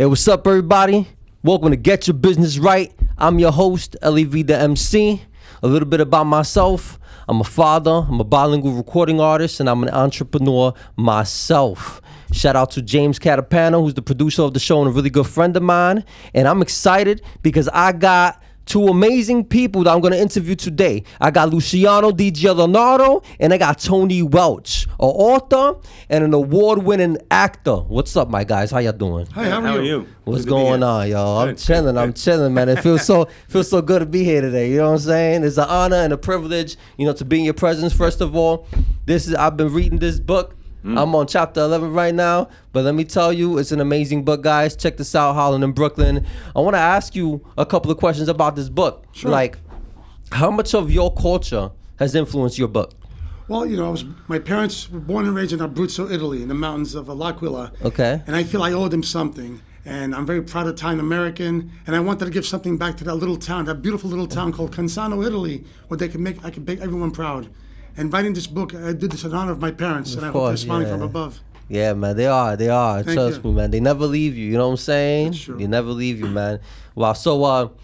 Hey, what's up, everybody? Welcome to Get Your Business Right. I'm your host, L.A.V, the MC. A little bit about myself. I'm a father, I'm a bilingual recording artist, and I'm an entrepreneur myself. Shout out to James Catapano, who's the producer of the show and a really good friend of mine. And I'm excited because I got two amazing people that I'm going to interview today. I got Luciano Di Giallonardo and I got Tony Welch, an author and an award-winning actor. What's up, my guys? How y'all doing? Hi, how are you? What's going on, y'all? I'm chilling, man. It feels so good to be here today. You know what I'm saying? It's an honor and a privilege, to be in your presence. First of all, I've been reading this book. I'm on chapter 11 right now, but let me tell you, it's an amazing book, guys. Check this out, Howling in Brooklyn. I want to ask you a couple of questions about this book. Sure. Like, how much of your culture has influenced your book? Well, my parents were born and raised in Abruzzo, Italy, in the mountains of L'Aquila. Okay. And I feel I owe them something. And I'm very proud Italian American, and I wanted to give something back to that little town, that beautiful little town called Cansano, Italy, where I could make everyone proud. And writing this book, I did this in honor of my parents, and I hope they're smiling from above. Yeah, man, they are. Trust me, man. They never leave you. You know what I'm saying? That's true. They never leave you, man. Wow. So,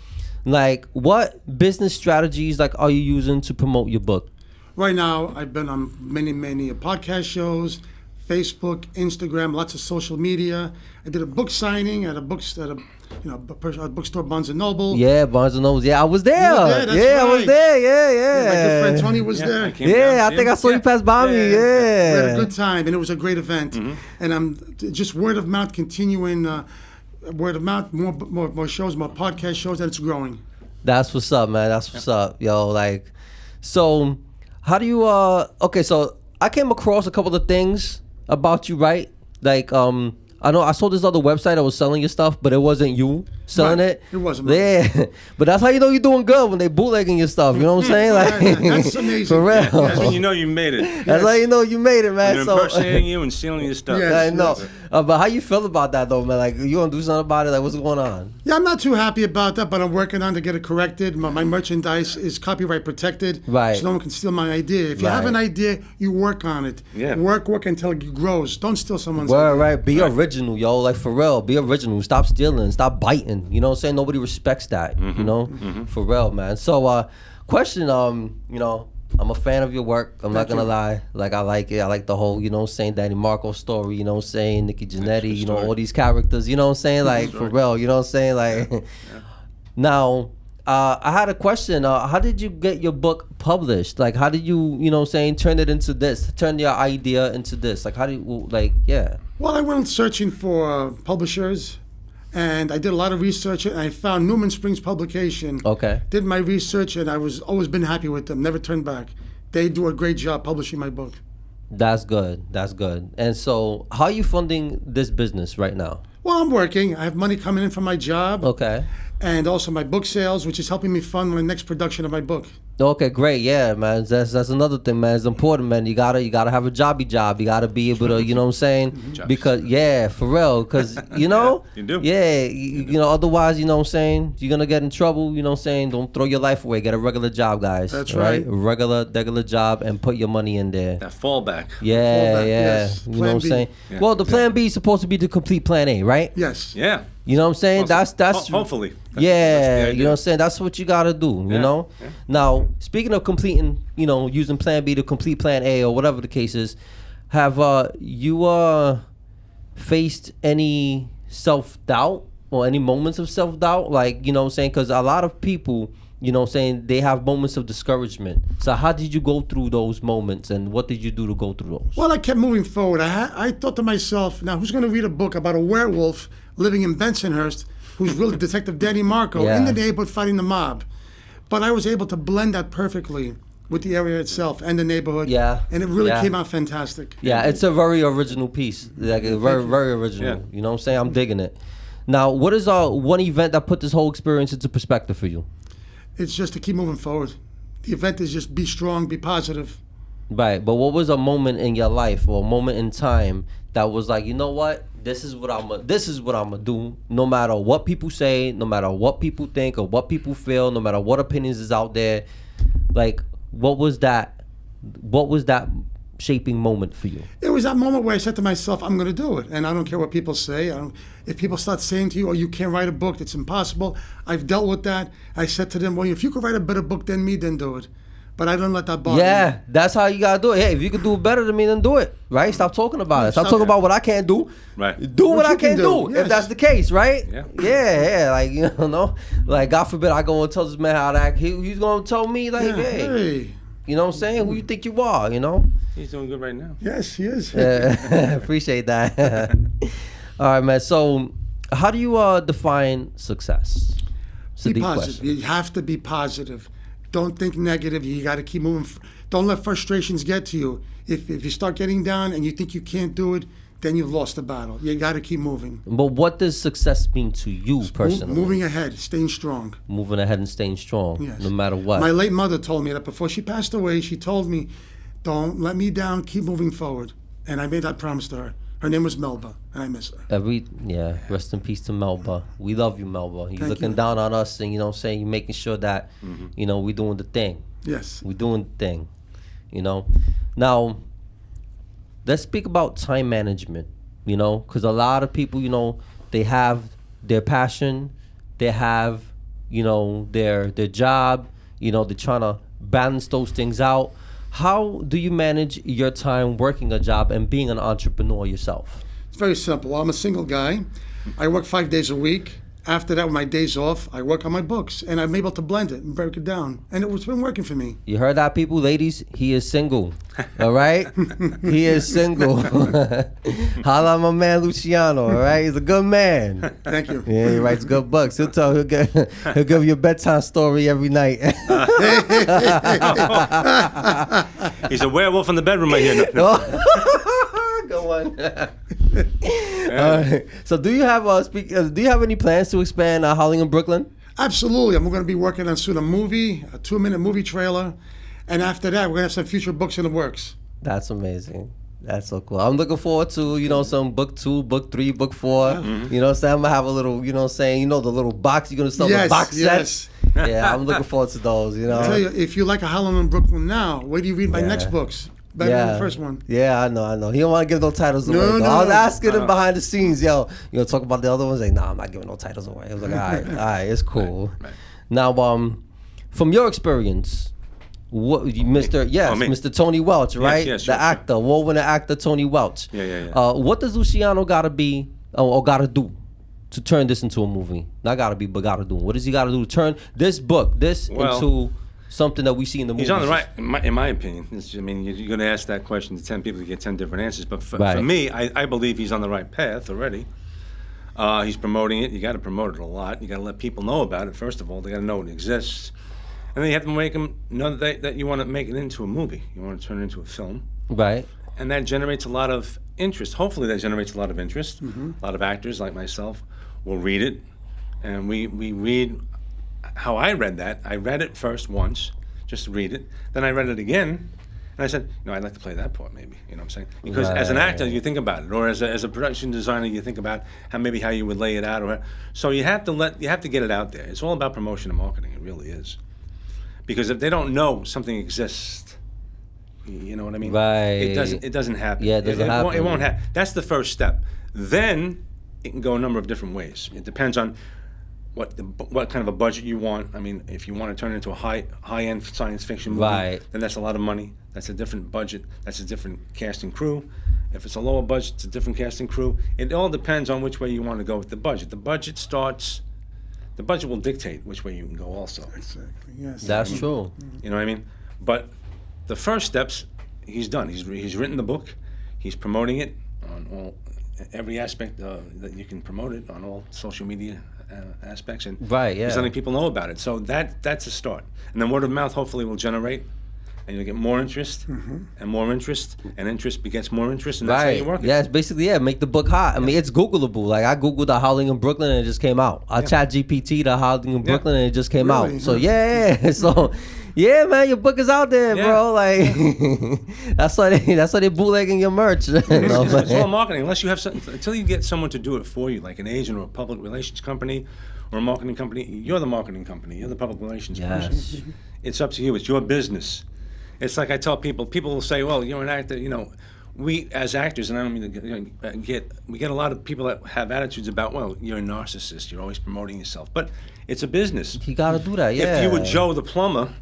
what business strategies are you using to promote your book? Right now, I've been on many podcast shows, Facebook, Instagram, lots of social media. I did a book signing at a bookstore, Barnes & Noble. Yeah, Barnes & Noble. Yeah, I was there. You were there, that's I was right. there. Yeah. My good friend Tony was there. I think I saw you pass by me. We Yeah. had a good time, and it was a great event. Mm-hmm. And I'm just word of mouth continuing, word of mouth, more shows, more podcast shows, and it's growing. That's what's up, man. That's what's up. Yo, so how do you, so I came across a couple of things about you, right? I know I saw this other website that was selling your stuff, but it wasn't you selling it. It wasn't. Yeah, but that's how you know you're doing good when they bootlegging your stuff. You know what I'm saying? That's amazing. For real. Yes. That's when you know you made it. That's how you know you made it, man. They're impersonating you and stealing your stuff. Yes. I know. But how you feel about that, though, man? You want to do something about it? What's going on? Yeah, I'm not too happy about that, but I'm working on to get it corrected. My merchandise is copyright protected. Right. So no one can steal my idea. If you have an idea, you work on it. Yeah. Work until it grows. Don't steal someone's idea. Right. Be original, yo. For real. Be original. Stop stealing. Stop biting. You know what I'm saying? Nobody respects that. Mm-hmm. For real, man. So, question, I'm a fan of your work. I'm not gonna lie. I like it. I like the whole, Danny Marco story, Nikki Giannetti, all these characters, for real, you know what I'm saying? Now, I had a question. How did you get your book published? How did you, turn it into this? Turn your idea into this? How do you, yeah. Well, I went searching for publishers, and I did a lot of research, and I found Newman Springs Publication. Okay. Did my research, and I was always been happy with them. Never turned back. They do a great job publishing my book. That's good. And so, how are you funding this business right now? Well, I'm working. I have money coming in from my job. Okay. And also my book sales, which is helping me fund my next production of my book. Okay, great. Yeah, man. That's another thing, man. It's important, man. You gotta have a jobby job. You gotta be able to, you know what I'm saying? Because for real. Because you do. Yeah, otherwise, you know what I'm saying? You're gonna get in trouble. You know what I'm saying? Don't throw your life away. Get a regular job, guys. That's right. A regular job, and put your money in there. That fallback. Yeah. Yes. You know what I'm Plan B. saying? Yeah. Well, the plan B is supposed to be the complete plan A, right? Yes. Yeah. You know what I'm saying? That's hopefully. Yeah, That's the idea. you know what I'm saying? That's what you gotta do, you know? Yeah. Now, speaking of completing, using plan B to complete plan A or whatever the case is, have you faced any self-doubt or any moments of self-doubt? You know what I'm saying? Because a lot of people, you know what I'm saying, they have moments of discouragement. So how did you go through those moments, and what did you do to go through those? Well, I kept moving forward. I thought to myself, now who's going to read a book about a werewolf living in Bensonhurst who's really Detective Danny Marco in the neighborhood fighting the mob? But I was able to blend that perfectly with the area itself and the neighborhood. Yeah. And it really came out fantastic. Yeah, it's a very original piece. Very original. Yeah. You know what I'm saying? I'm digging it. Now, what is one event that put this whole experience into perspective for you? It's just to keep moving forward. The event is just be strong, be positive. Right, but what was a moment in your life or a moment in time that was like, you know what? This is what I'm gonna do. No matter what people say, no matter what people think or what people feel, no matter what opinions is out there. What was that shaping moment for you? It was that moment where I said to myself, I'm going to do it. And I don't care what people say. If people start saying to you, oh, you can't write a book, it's impossible. I've dealt with that. I said to them, well, if you could write a better book than me, then do it. But I don't let that bother me. Yeah, that's how you gotta do it. Hey, if you can do it better than me, then do it. Right? Stop talking about it. Stop talking about what I can't do. Right. Do what I you can can't do. do, If that's the case, right? Yeah. Yeah. Like, you know, like God forbid I go and tell this man how to act. He's gonna tell me like, Yeah, hey, hey. you know what I'm saying? Who you think you are? You know? He's doing good right now. Yes, he is. Appreciate that. All right, man. So, how do you define success? It's a Be deep positive. question. You have to be positive. Don't think negative. You got to keep moving. Don't let frustrations get to you. If you start getting down and you think you can't do it, then you've lost the battle. You got to keep moving. But what does success mean to you personally? Moving ahead, staying strong. Moving ahead and staying strong, Yes. no matter what. My late mother told me that before she passed away. She told me, "Don't let me down. Keep moving forward." And I made that promise to her. Her name was Melba, and I miss her. Rest in peace to Melba. We love you, Melba. You're Thank looking you. down on us, and you know what I'm saying, you're making sure that, you know, we're doing the thing. Yes. We're doing the thing, you know. Now, let's speak about time management, you know, because a lot of people, you know, they have their passion, they have, you know, their job, you know, they're trying to balance those things out. How do you manage your time working a job and being an entrepreneur yourself? It's very simple. I'm a single guy. I work 5 days a week. After that, with my days off, I work on my books, and I'm able to blend it and break it down. And it's been working for me. You heard that, people? Ladies, he is single. All right? He is single. Holla at my man Luciano, all right? He's a good man. Thank you. Yeah, he writes good books. He'll give you a bedtime story every night. He's a werewolf in the bedroom right here. No. Good one. All right. So do you have do you have any plans to expand Howling in Brooklyn? Absolutely. I'm going to be working on soon a 2-minute movie trailer. And after that, we're going to have some future books in the works. That's amazing. That's so cool. I'm looking forward to, you know, some book 2, book 3, book 4. You know what I'm saying? I'm going to have a little, you know what I'm saying, you know, the little box. You're going to sell the box sets. Yeah, I'm looking forward to those, you know. I'll tell you, if you like a Howling in Brooklyn now, wait till you read my next books. Better than the first one. Yeah, I know. He don't want to give no titles away. No. I was asking him behind the scenes, yo, you know, talk about the other ones. Like, nah, I'm not giving no titles away. I was like, all right, it's cool. Right. Now, from your experience, Mr. Tony Welch, right? Yes, the sure. actor, award-winning actor Tony Welch. Yeah. What does Luciano gotta be or gotta do to turn this into a movie? Not gotta be, but gotta do. What does he gotta do to turn this book, into something that we see in the movie? He's on the right, in my opinion. I mean, you're going to ask that question to 10 people, you get 10 different answers. But for me, I believe he's on the right path already. He's promoting it. You got to promote it a lot. You got to let people know about it. First of all, they got to know it exists, and then you have to make them know that you want to make it into a movie. You want to turn it into a film, right? And that generates a lot of interest. Hopefully, that generates a lot of interest. A lot of actors like myself will read it, and we read. How I read that, I read it first once, just to read it. Then I read it again, and I said, I'd like to play that part, maybe. You know what I'm saying? Because as an actor, you think about it, or as a production designer, you think about how you would lay it out. So you have to get it out there. It's all about promotion and marketing. It really is. Because if they don't know something exists, you know what I mean? Right. It doesn't happen. Yeah, it doesn't happen. It won't happen. That's the first step. Then it can go a number of different ways. It depends on what kind of a budget you want. I mean, if you want to turn it into a high-end science fiction movie, then that's a lot of money. That's a different budget. That's a different cast and crew. If it's a lower budget, it's a different cast and crew. It all depends on which way you want to go with the budget. The budget will dictate which way you can go also. Exactly, yes. That's true. You know what I mean? But the first steps, he's done. He's written the book. He's promoting it on every aspect that you can promote it on all social media aspects, and he's letting people know about it. So that's a start, and then word of mouth hopefully will generate, and you'll get more interest, and more interest, and interest begets more interest, and that's how you work it. Yeah, it's basically make the book hot. I mean, it's Googleable. Like I googled the Howling in Brooklyn and it just came out. I chat GPT the Howling in Brooklyn and it just came out. So so. Yeah, man, your book is out there, bro. Like that's why they bootlegging your merch. It's all marketing. Unless you have until you get someone to do it for you, like an agent or a public relations company or a marketing company. You're the marketing company. You're the public relations person. It's up to you. It's your business. It's like I tell people. People will say, "Well, you're an actor." You know, we as actors, and I don't mean to we get a lot of people that have attitudes about, well, you're a narcissist. You're always promoting yourself, but it's a business. You gotta do that. Yeah. If you were Joe the plumber,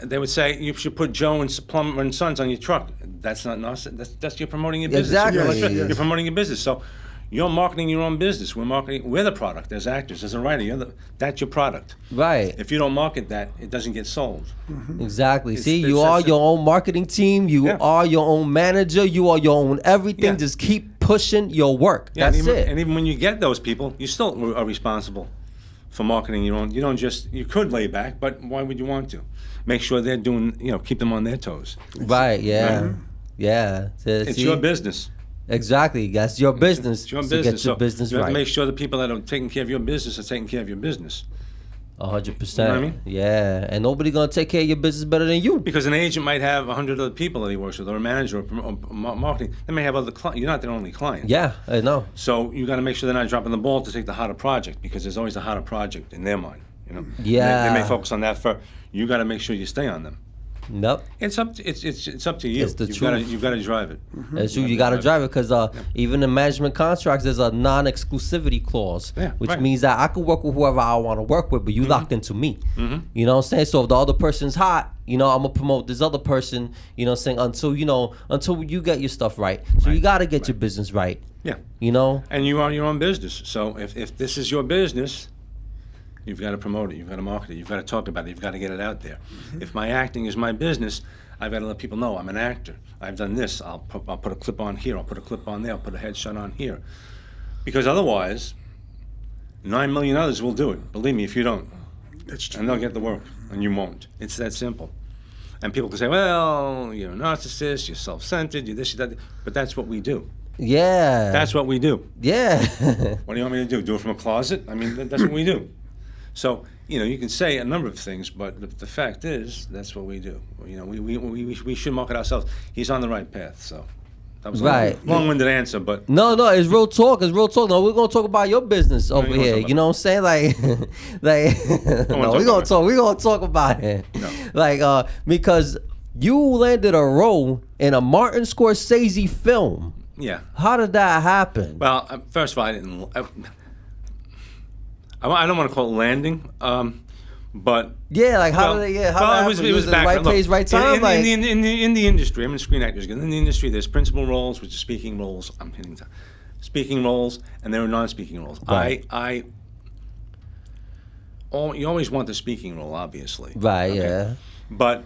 they would say you should put Joe and Plumber and Sons on your truck. That's not narcissist. That's you're promoting your business. Exactly. You're promoting your business. So you're marketing your own business. We're the product as actors, as a writer. That's your product. Right. If you don't market that, it doesn't get sold. Exactly. See, you it's are your own marketing team. You are your own manager. You are your own everything. Yeah. Just keep pushing your work. Yeah, That's it. And even when you get those people, you still are responsible for marketing your own. You don't just, you could lay back, but why would you want to? Make sure they're doing, keep them on their toes. Right. Yeah. Yeah. It's your business. Exactly. That's your business. It's your So business. get your business you have right. to make sure the people that are taking care of your business are taking care of your business. 100%. You know what I mean? Yeah. And nobody gonna take care of your business better than you. Because an agent might have 100 other people that he works with, or a manager, or marketing. They may have other clients. You're not their only client. Yeah. I know. So you got to make sure they're not dropping the ball to take the hotter project, because there's always a hotter project in their mind. Yeah. They may focus on that first. You got to make sure you stay on them. Nope. It's up to you. It's the truth. You've got to drive it. That's true. You got to drive it because even in management contracts, there's a non-exclusivity clause, which right. means that I can work with whoever I want to work with, but you locked into me. You know what I'm saying? So if the other person's hot, I'm gonna promote this other person. You know what I'm saying? Until you get your stuff right. So you got to get your business right. Yeah. And you are your own business. So if this is your business, you've got to promote it. You've got to market it. You've got to talk about it. You've got to get it out there. If my acting is my business, I've got to let people know I'm an actor. I've done this. I'll put a clip on here. I'll put a clip on there. I'll put a headshot on here. Because otherwise, 9 million others will do it. Believe me, if you don't. That's true. And they'll get the work, and you won't. It's that simple. And people can say, well, you're a narcissist, you're self-centered, you're this, you're that. But that's what we do. yeah. That's what we do. yeah. What do you want me to do? Do it from a closet? I mean, that's what we do. So, you can say a number of things, but the fact is, that's what we do. We should market ourselves. He's on the right path, so. That was Right. a long-winded answer, but. No, it's real talk. It's real talk. No, we're gonna talk about your business over you wanna here. talk You know what I'm saying? Like, no, we're gonna talk about it. No. Like, because you landed a role in a Martin Scorsese film. Yeah. How did that happen? Well, first of all, I don't want to call it landing, but Yeah, like how did it? Yeah, how did it was the back right place, right time. In the industry, I'm in Screen Actors Guild. In the industry, there's principal roles, which are speaking roles. I'm hitting time. Speaking roles, and there are non-speaking roles. Right. You always want the speaking role, obviously. Right. Okay? Yeah. But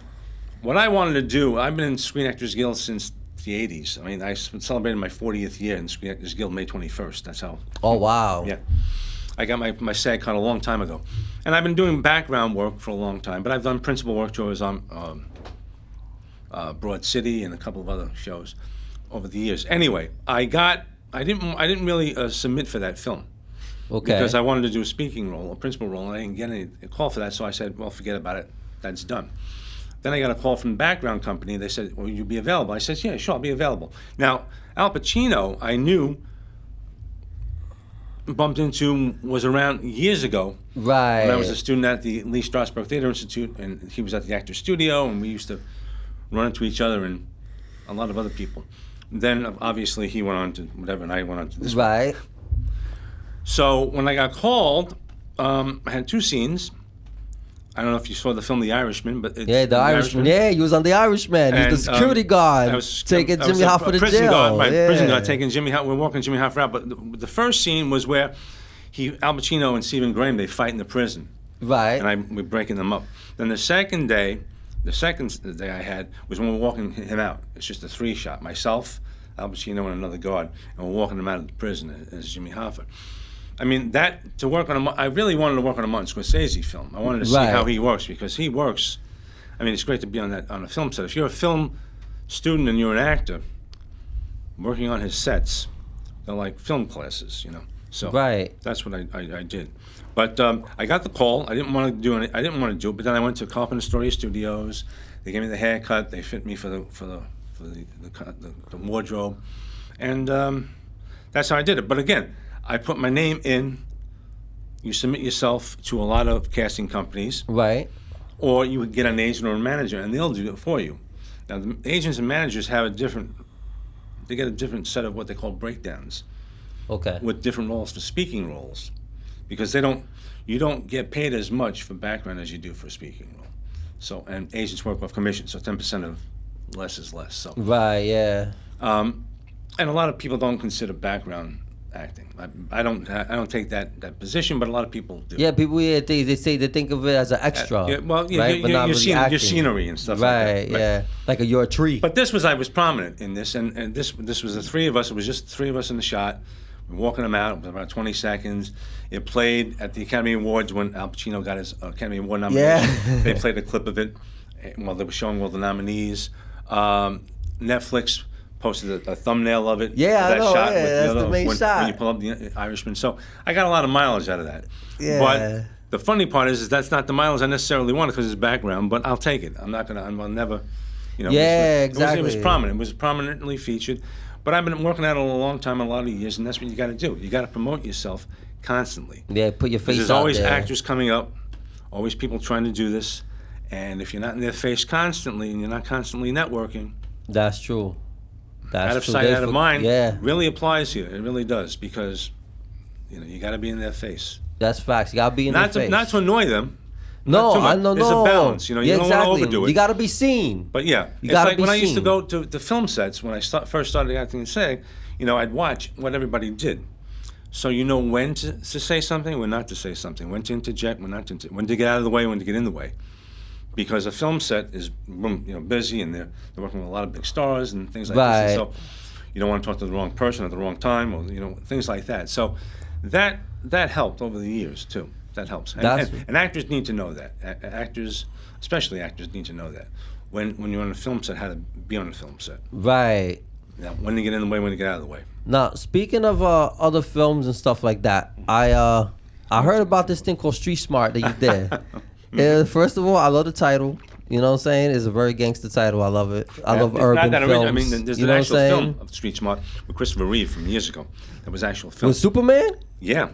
what I wanted to do, I've been in Screen Actors Guild since the 80s. I mean, I celebrated my 40th year in Screen Actors Guild May 21st. That's how. Oh wow. Yeah. I got my SAG card a long time ago. And I've been doing background work for a long time, but I've done principal work shows on Broad City and a couple of other shows over the years. Anyway, I didn't really submit for that film. Okay. Because I wanted to do a speaking role, a principal role, and I didn't get a call for that, so I said, well, forget about it. That's done. Then I got a call from the background company. They said, will you be available? I said, yeah, sure, I'll be available. Now, Al Pacino, I knew, bumped into, was around years ago. Right. When I was a student at the Lee Strasberg Theater Institute, and he was at the Actors Studio, and we used to run into each other and a lot of other people. Then, obviously, he went on to whatever, and I went on to this. Right. So when I got called, I had two scenes. I don't know if you saw the film The Irishman, but Yeah, the Irishman. Yeah, he was on The Irishman. He was the security guard taking Jimmy Hoffa to prison jail. Guard, right, yeah. prison guard taking Jimmy Hoffa. We're walking Jimmy Hoffa out. But the first scene was where Al Pacino and Stephen Graham, they fight in the prison. Right. And we're breaking them up. Then the second day I had was when we were walking him out. It's just a 3-shot. Myself, Al Pacino, and another guard, and we're walking him out of the prison as Jimmy Hoffa. I mean, I really wanted to work on a Martin Scorsese film. I wanted to see how he works, because he works. I mean, it's great to be on a film set. If you're a film student and you're an actor, working on his sets, they're like film classes, So that's what I did. But I got the call. I didn't want to do it. But then I went to Carpenter Story Studios. They gave me the haircut. They fit me for the wardrobe, and that's how I did it. But again, I put my name in. You submit yourself to a lot of casting companies. Right. Or you would get an agent or a manager, and they'll do it for you. Now, the agents and managers have they get a different set of what they call breakdowns Okay. with different roles for speaking roles, because you don't get paid as much for background as you do for a speaking role. So, and agents work off commission, so 10% of less is less. So, Right. Yeah. and a lot of people don't consider background acting. I don't take that position, but a lot of people do. Yeah. People, they say they think of it as an extra. Yeah, well, yeah, right? But not really your acting. scenery and stuff Right. like that. Yeah. Like you're a tree. But I was prominent in this, and this was the three of us. It was just the three of us in the shot. We're walking them out. It was about 20 seconds. It played at the Academy Awards when Al Pacino got his Academy Award nomination. Yeah. They played a clip of it while they were showing all the nominees. Netflix posted a thumbnail of it. Yeah, I that know, shot yeah, with, that's the main when shot. When you pull up the Irishman. So I got a lot of mileage out of that. Yeah. But the funny part is that's not the mileage I necessarily wanted because it's background, but I'll take it. I'll never, Yeah, it was exactly. prominent. It was prominently featured. But I've been working at it a long time, a lot of years, and that's what you got to do. You got to promote yourself constantly. Yeah. Put your face There's out always there. actors coming up, always people trying to do this, and if you're not in their face constantly and you're not constantly networking, That's true. That's out of true. sight, out of mind, Yeah. really applies here. It really does, because you got to be in their face. That's facts. You gotta be in Not their to face. not to annoy them. No, not too much. I know. There's no. a balance. You yeah, don't exactly. want to overdo it. You gotta be seen. But yeah, You it's gotta like be when I used to seen. go to film sets, when I first started acting and saying, I'd watch what everybody did. So you know when to say something, when not to say something, when to interject, when not to when to get out of the way, when to get in the way. Because a film set is busy, and they're working with a lot of big stars and things like Right. this. And so you don't want to talk to the wrong person at the wrong time, or things like that. So that helped over the years too. That helps. And actors need to know that. Actors, especially actors, need to know that. When you're on a film set, how to be on a film set. Right. Now, when to get in the way, when to get out of the way. Now, speaking of other films and stuff like that, I heard about this thing called Street Smart that you did. First of all, I love the title. You know what I'm saying? It's a very gangster title. I love it. I love It's urban not that films. original. I mean, there's you an know actual what I'm film saying? of Street Smart with Christopher Reeve from years ago. That was actual film. With Superman? Yeah,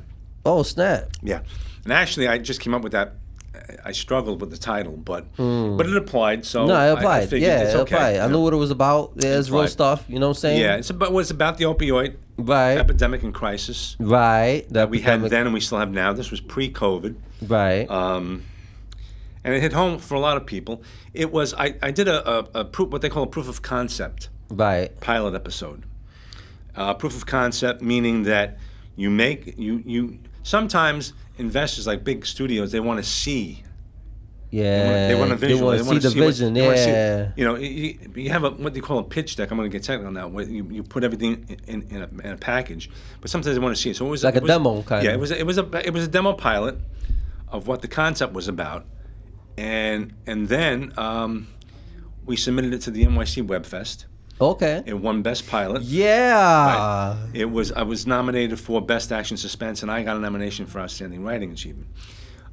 Oh, snap. yeah. And actually, I just came up with that. I struggled with the title, but it applied. So No, it I applied. figured Yeah, it's it okay. applied. I knew what it was about. Yeah, it's real applied. stuff. You know what I'm saying? Yeah, it's about the opioid Right. epidemic and crisis Right. that we had then and we still have now. This was pre-COVID. Right. And it hit home for a lot of people. It was I did a proof, what they call a proof of concept right. pilot episode. Proof of concept meaning that you sometimes investors like big studios, they want to see. Yeah. They want to visualize. They want to see the vision. Yeah. You have what they call a pitch deck. I'm going to get technical now. Where you put everything in a package, but sometimes they want to see it. So it was Like a demo kind Yeah, of. it was a demo pilot of what the concept was about, and then we submitted it to the NYC Web Fest. Okay. It won Best Pilot. Yeah. I was nominated for Best Action Suspense, and I got a nomination for Outstanding Writing Achievement.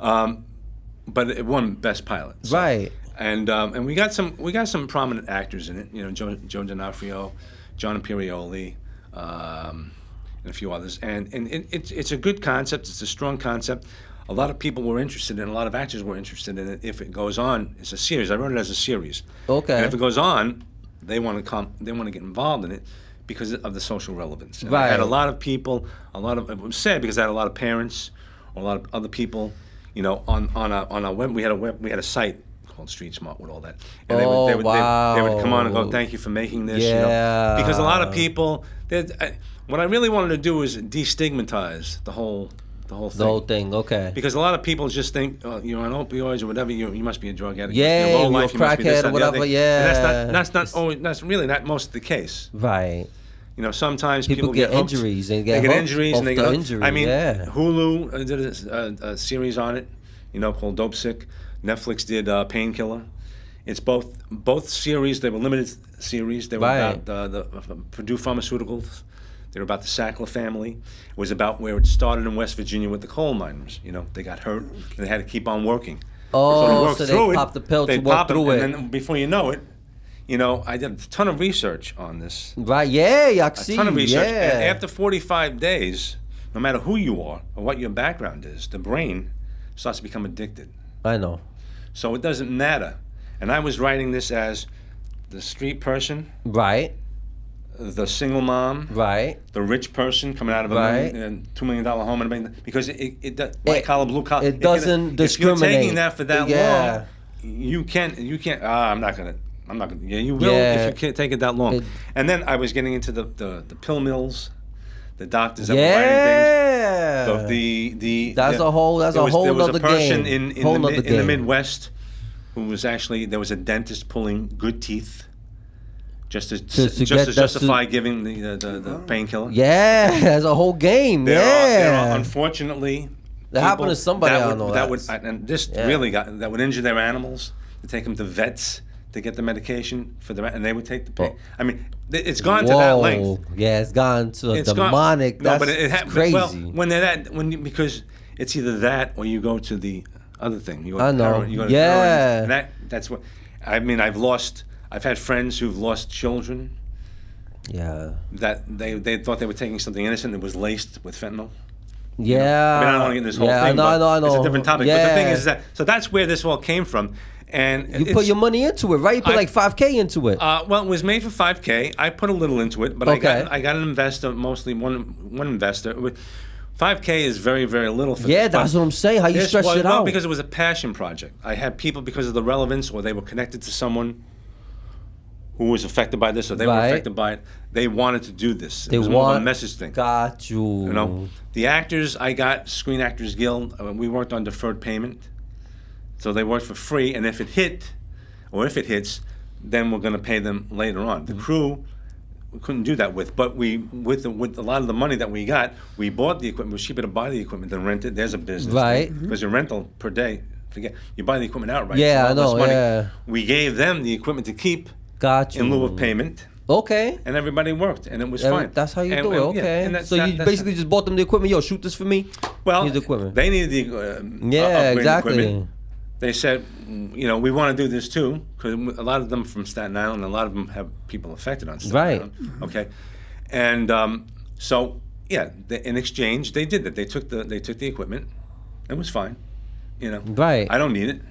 But it won Best Pilot. So. Right. And we got some prominent actors in it. Joe D'Onofrio, John Imperioli, and a few others. And it's a good concept. It's a strong concept. A lot of people were interested in it. A lot of actors were interested in it. If it goes on, it's a series. I wrote it as a series. Okay. And if it goes on, they want to get involved in it because of the social relevance. And Right. I had a lot of people. It was sad because I had a lot of parents, or a lot of other people. On a web, we had a site called Street Smart with all that, and they would come on and go, "Thank you for making this." Yeah. Because a lot of people, what I really wanted to do is destigmatize the whole thing. The whole thing. Okay. Because a lot of people just think you're on opioids or whatever, you must be a drug addict. Yeah, you're low you're a life, you must be this, crackhead or that, the whatever, other thing. yeah. And that's really not most of the case. Right. Sometimes People get hooked. injuries. They They get get hooked injuries off and they the get injury. I mean, yeah. Hulu did a series on it, called Dope Sick. Netflix did Painkiller. It's both series. They were limited series. They were Right. about the Purdue Pharmaceuticals. They were about the Sackler family. It was about where it started in West Virginia with the coal miners. They got hurt and they had to keep on working. Oh, So they popped the pill to work through it. And then before you know it, I did a ton of research on this. Right. Yeah. I A see. ton of research. Yeah. And after 45 days, no matter who you are or what your background is, the brain starts to become addicted. I know. So it doesn't matter. And I was writing this as street person, Right. the single mom, Right. the rich person coming out of a Right. $2 million home, because it white collar, blue collar. It doesn't discriminate. If you're taking that for that Yeah. long, you can't. I'm not gonna. Yeah, you will Yeah. if you can't take it that long. And then I was getting into the pill mills, the doctors that were writing things. That's a whole there was other a person game. in the Midwest who was actually, there was a dentist pulling good teeth just to justify giving the painkiller. Yeah, that's a whole game. There are, unfortunately, that happened to somebody. that would injure their animals, to take them to vets to get the medication for and they would take the pain. I mean, it's gone to that length. Yeah, it's gone to a demonic. That's crazy. Well, because it's either that or you go to the other thing. You go to I know. heroin, you go to Yeah. heroin, and that's what. I mean, I've had friends who've lost children. Yeah. That they thought they were taking something innocent that was laced with fentanyl. Yeah. I mean, I don't want to get into this whole thing, I know. It's a different topic. Yeah. But the thing is so that's where this all came from. And you put your money into it, right? You put like $5,000 into it. Well, it was made for $5,000. I put a little into it, but Okay. I got an investor, mostly one investor. $5,000 is very, very little for Yeah, this. that's what I'm saying. How you stretch it out? Because it was a passion project. I had people, because of the relevance, or they were connected to someone who was affected by this, or they were affected by it. They wanted to do this. It was more of a message thing. Got you. You know, the actors, I got Screen Actors Guild. We worked on deferred payment, so they worked for free. And if it hits, then we're going to pay them later on. The crew, we couldn't do that with, but with a lot of the money that we got, we bought the equipment. It was cheaper to buy the equipment than rent it. There's a business, right? Because your rental per day, you buy the equipment outright. Yeah, I know. Yeah. We gave them the equipment to keep. Got you. In lieu of payment. Okay. And everybody worked, and it was fine. That's how you do it. Okay. Yeah, so you basically just bought them the equipment. Yo, shoot this for me. Well, here's the equipment. They needed the upgraded exactly. equipment. They said, we want to do this too, because a lot of them from Staten Island, a lot of them have people affected on Staten Island. Okay. And in exchange, they did that. They took the equipment. It was fine. Right. I don't need it.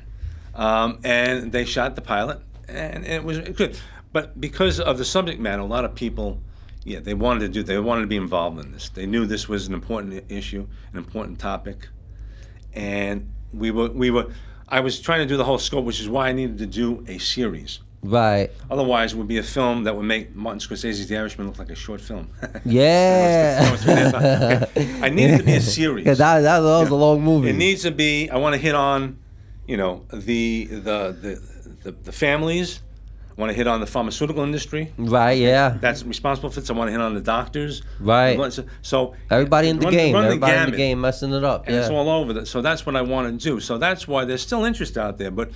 And they shot the pilot, and it was good. But because of the subject matter, a lot of people, they wanted to be involved in this. They knew this was an important issue, an important topic, and I was trying to do the whole scope, which is why I needed to do a series. Right. Otherwise, it would be a film that would make Martin Scorsese's The Irishman look like a short film. Yeah. I needed to be a series. Yeah, that was a long movie. It needs to be. I want to hit on, the families. I want to hit on the pharmaceutical industry. Right. Yeah. That's responsible for this. I want to hit on the doctors. Right. So everybody in the game. Everybody in the gamut. game messing it up. And it's all over. So that's what I want to do. So that's why there's still interest out there, but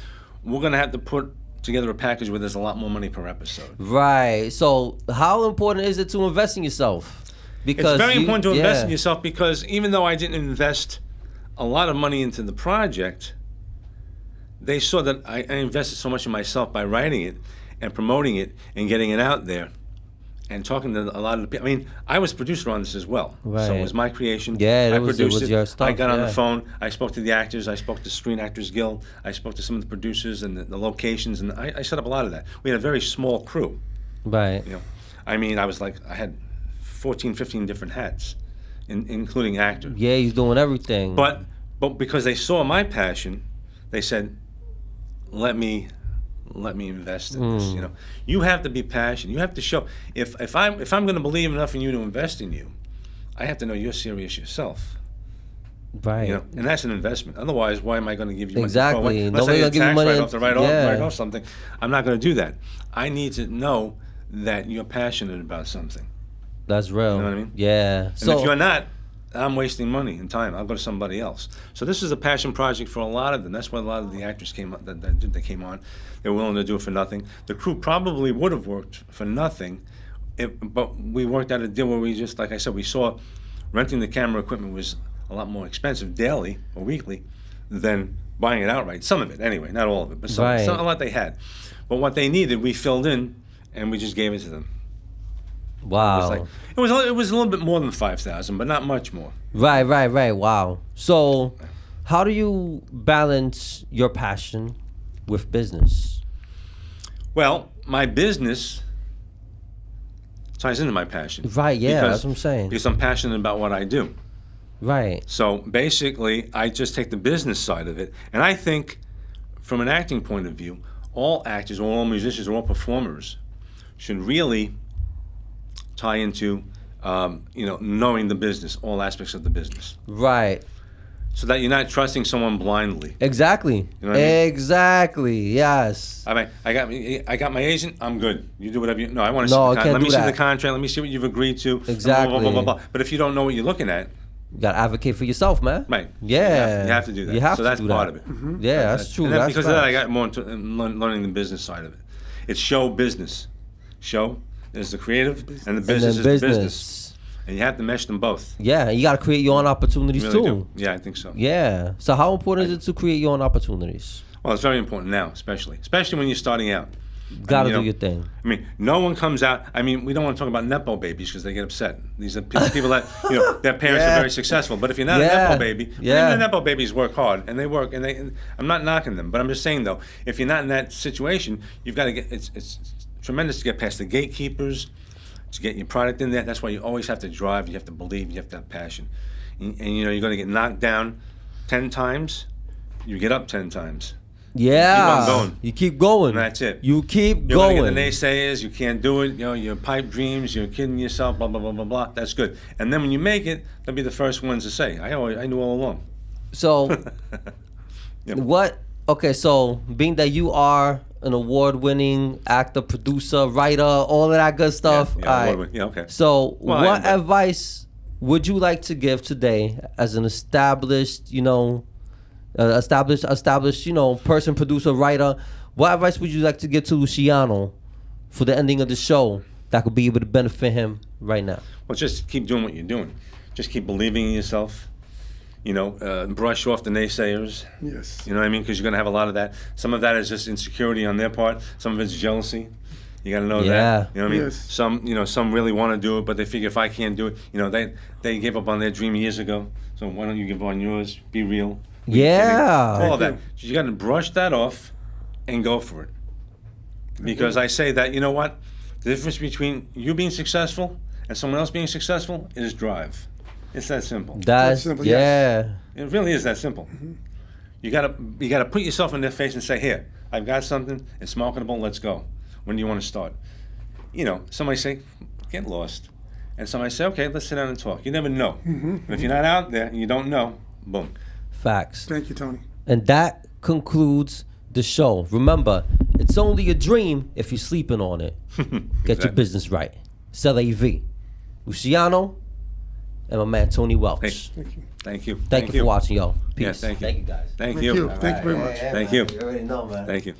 we're going to have to put together a package where there's a lot more money per episode. Right. So how important is it to invest in yourself? Because it's very important to invest in yourself, because even though I didn't invest a lot of money into the project, they saw that I invested so much in myself by writing it and promoting it and getting it out there and talking to a lot of the people. I mean, I was producer on this as well. Right. So it was my creation. Yeah, I produced it. Was your stuff. I got on the phone. I spoke to the actors. I spoke to Screen Actors Guild. I spoke to some of the producers and the locations, and I set up a lot of that. We had a very small crew. Right. I mean, I had 14, 15 different hats, including actor. Yeah, he's doing everything. But because they saw my passion, they said, let me invest in this. You have to be passionate. You have to show. If I'm going to believe enough in you to invest in you, I have to know you're serious yourself. Right. And that's an investment. Otherwise, why am I going to give you money? Exactly. Unless I get a tax write-off to write Yeah. off something, I'm not going to do that. I need to know that you're passionate about something. That's real. You know what I mean? Yeah. And if you're not, I'm wasting money and time. I'll go to somebody else. So this is a passion project for a lot of them. That's why a lot of the actors came on. That came on. They were willing to do it for nothing. The crew probably would have worked for nothing, but we worked out a deal where we just, like I said, we saw renting the camera equipment was a lot more expensive daily or weekly than buying it outright. Some of it, anyway, not all of it, but some, Right. a lot they had. But what they needed, we filled in, and we just gave it to them. Wow. It was a little bit more than 5,000, but not much more. Right. Wow. So, how do you balance your passion with business? Well, my business ties into my passion. Right, yeah, Because- that's what I'm saying. Because I'm passionate about what I do. Right. So basically, I just take the business side of it. And I think, from an acting point of view, all actors, or all musicians, or all performers should really tie into, knowing the business, all aspects of the business, Right. so that you're not trusting someone blindly. Exactly. You know what I mean? Exactly. Yes. I mean, I got my agent. I'm good. You do whatever you. No, I want to No, see I the can't Let me do see that. the contract. Let me see what you've agreed to. Exactly. Blah, blah, blah, blah. But if you don't know what you're looking at, You gotta advocate for yourself, man. right? Yeah. You have to do that. You have so to that's do part that. of it. Yeah, that's true. And then That's because of that, I facts. got more into learning the business side of it. It's show business. Show is the creative, and the And business then is the business. And you have to mesh them both. Yeah, you gotta create your own opportunities You really too. do. Yeah, I think so. Yeah. So how important is it to create your own opportunities? Well, it's very important now, especially when you're starting out. Gotta You do know, your thing. I mean, no one comes out. I mean, we don't want to talk about nepo babies because they get upset. These are people that their parents Yeah. are very successful. But if you're not Yeah. a nepo baby, Yeah. the nepo babies work hard and they work. And I'm not knocking them, but I'm just saying though, if you're not in that situation, you've got to get. It's tremendous to get past the gatekeepers, to get your product in there. That's why you always have to drive. You have to believe. You have to have passion. And you're going to get knocked down 10 times. You get up 10 times. Yeah. going. You keep going. And that's it. You keep You're going going. to get the naysayers, you can't do it, your pipe dreams, you're kidding yourself, blah, blah, blah, blah, blah. That's good. And then when you make it, they'll be the first ones to say, I knew all along. So Yep. okay, so being that you are an award-winning actor, producer, writer, all of that good stuff. Yeah, all right. award-winning. Yeah, okay. So Well, I what am, but- advice would you like to give today as an established, person, producer, writer? What advice would you like to give to Luciano for the ending of the show that could be able to benefit him right now? Well, just keep doing what you're doing. Just keep believing in yourself. Brush off the naysayers. Yes. You know what I mean? Because you're going to have a lot of that. Some of that is just insecurity on their part. Some of it's jealousy. You got to know Yeah. that. You know what I mean? Yes. Some really want to do it, but they figure if I can't do it, they gave up on their dream years ago. So why don't you give up on yours? Be real. Yeah. All of that. You got to brush that off and go for it. Because I say that, you know what? The difference between you being successful and someone else being successful is drive. It's that simple. That's simple, yeah. It really is that simple. You gotta put yourself in their face and say, "Here, I've got something. It's marketable. Let's go. When do you want to start?" Somebody say, "Get lost," and somebody say, "Okay, let's sit down and talk." You never know. If you're not out there and you don't know, boom. Facts. Thank you, Tony. And that concludes the show. Remember, it's only a dream if you're sleeping on it. Get your Exactly. business right. L.A.V. Luciano and my man Tony Welch. Hey. Thank you. Thank you. Thank you for watching, y'all. Peace. Yeah, thank you. Thank you, guys. Thank Thank you. you. Thank you very much. Thank you. You already know, man. Thank you.